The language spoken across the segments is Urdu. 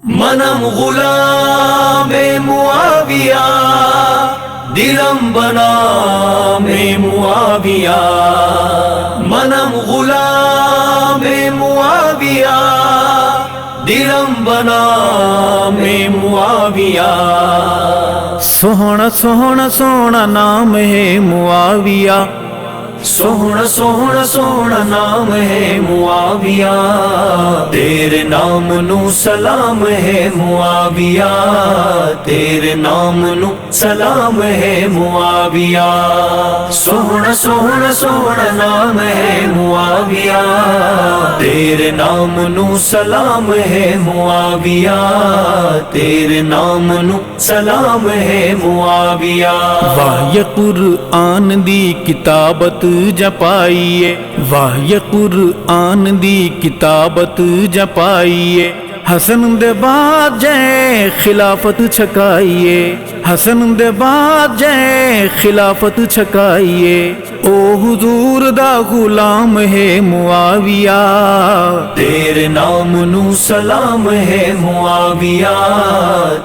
منم غلام معاویہ، دلم بنام معاویہ، منم غلام معاویہ، دلم بنام معاویہ۔ سوہنا سوہنا سوہنا نام ہے معاویہ، سوہنا سوہنا سوہنا نام ہے معاویہ، تیرے نام نو سلام ہے معاویہ، تیرے نام نو سلام ہے معاویہ۔ سوہنا سوہنا سوہنا نام ہے معاویہ، تیرے نام نو سلام ہے معاویہ، تیرے نام نو سلام ہے معاویہ۔ واہ قرآن دی کتابت جپائیے، واہ قرآن دی کتابت جپائیے، حسن دے بعد جے خلافت چھکائیے، حسن دے بعد جے خلافت چھکائیے، او حضور دا غلام ہے معاویہ، تیرے نام نو سلام ہے معاویہ،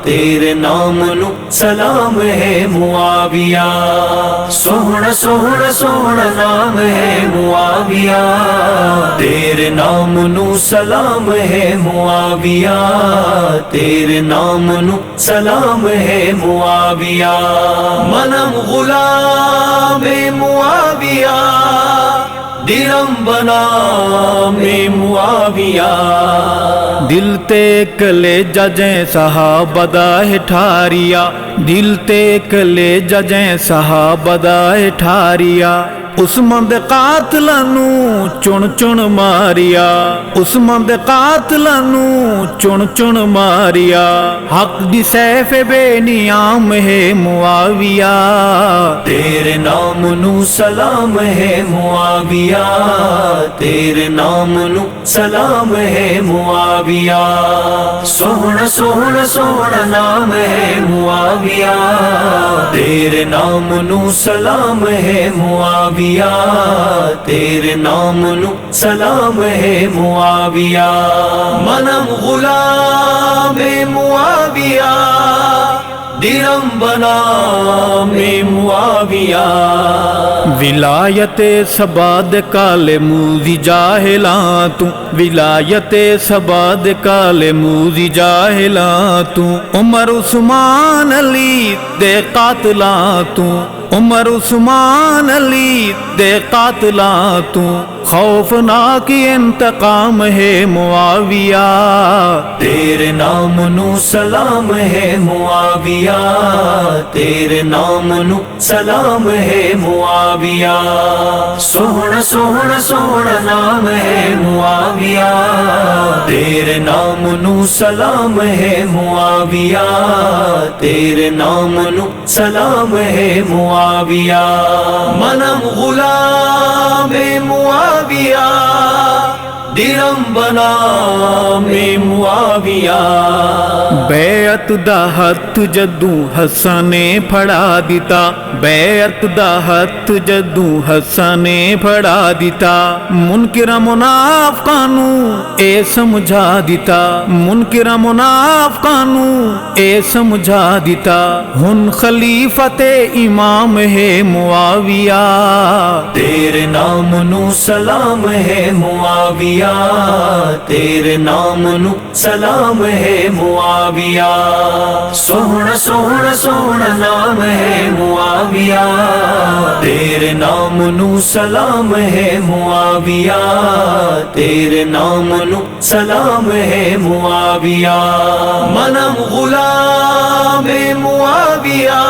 تیرے نام نو سلام ہے معاویہ۔ سوہنا سوہنا سوہنا نام ہے معاویہ، تیرے نام نو سلام ہے معاویہ، تیرے نام نو سلام ہے معاویہ۔ منم غلام معاویہ، دلم بنام معاویہ، دل تے کلے ججیں صحابہ دا ٹھاریا، دل تے کلے ججیں صحابہ دا ٹھاریا، عثمان دے قاتلاں نو چن چن ماریا، عثمان دے قاتلاں نو چن چن ماریا، حق دی سیف بے نیام ہے معاویہ، تیرے نام نو سلام ہے معاویہ، تیرے نام نو سلام ہے معاویہ۔ سوہنا سوہنا سوہنا نام ہے معاویہ، تیرے نام نو سلام ہے معاویہ، تیرے نام نو سلام ہے معاویہ۔ منم غلام معاویہ، دلم بنام معاویہ، ولایت سباد کال موزی جاہلاں تو، ولایت سباد کال موزی جاہلاں تو، عمر عثمان علی دے قاتلاں تو، عمر عثمان علی دے قاتلاں تو، خوفناک انتقام ہے معاویہ، تیرے نام نو سلام ہے معاویہ، تیرے نام نو سلام ہے معاویہ۔ سوہنا سوہنا سوہنا نام ہے معاویہ، تیرے نام نو سلام ہے معاویہ، تیرے نام نو سلام ہے معاویہ۔ منم غلام معاویہ، دلم بنام معاویہ، بیعت دا ہتھ جدوں حسن نے پھڑا دیتا، بیعت دا ہتھ جدوں حسن نے پھڑا دیتا، منکر منافقاں نو اے سمجھا دیتا، منکر منافقاں نو اے سمجھا دیتا، ہن خلیفت امام ہے معاویہ، تیرے نام نو سلام ہے معاویہ، تیرے نام نو سلام ہے معاویہ۔ سوہنا سوہنا سوہنا نام ہے معاویہ، تیرے نام نو سلام ہے معاویہ، تیرے نام نو سلام ہے معاویہ۔ منم غلام معاویہ،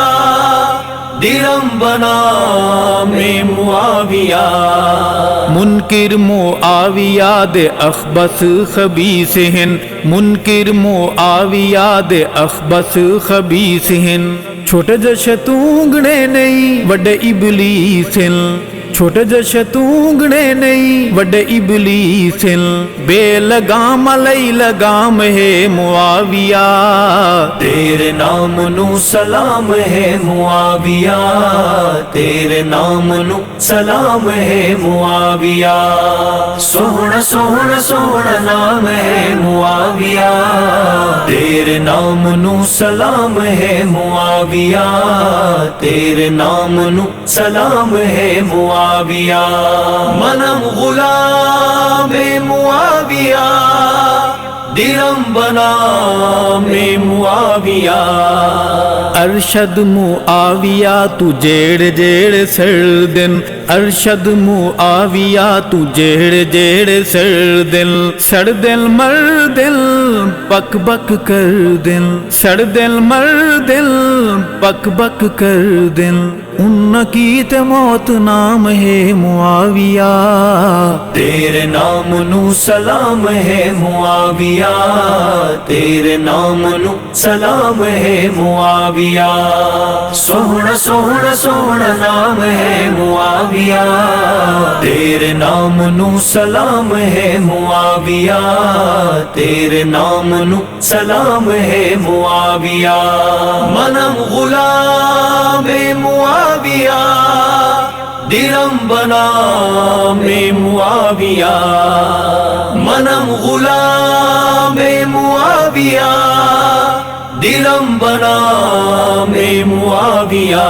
دلم بنام معاویہ، منکر معاویہ دے اخبث خبیث ہن، منکر معاویہ دے اخبث خبیث ہن، چھوٹے جشتونگڑے نہیں وڈے ابلیس ہن، چھوٹے جشتونگڑے نہیں وڈے ابلیس ہن، بے لگام علی لگام ہے معاویہ، تیرے نام نو سلام ہے معاویہ، تیرے نام نو سلام ہے معاویہ۔ سوہنا سوہنا سوہنا نام ہے معاویہ، نو سلام ہے معاویہ، تیرے نام نو سلام ہے معاویہ، منم غلام معاویہ، دلم بنا میں معاویہ، ارشد معاویہ تو جیڑ جیڑ سر دن، ارشد معاویہ تو جیڑ جیڑ سر دل مر دل بک بک کر دل، سڑ دل مر دل بک بک کر دل، ان کی تے موت نام ہے معاویہ، تیرے نام نو سلام ہے معاویہ، تیرے نام نو سلام ہے معاویہ، سوہنا سوہنا سوہنا نام ہے معاویہ، تیرے نام نو سلام ہے معاویہ، تیرے نام نو سلام ہے معاویہ، منم غلام معاویہ، دلم بنا میں معاویہ، منم غلام معاویہ، دلم بنا میں معاویہ۔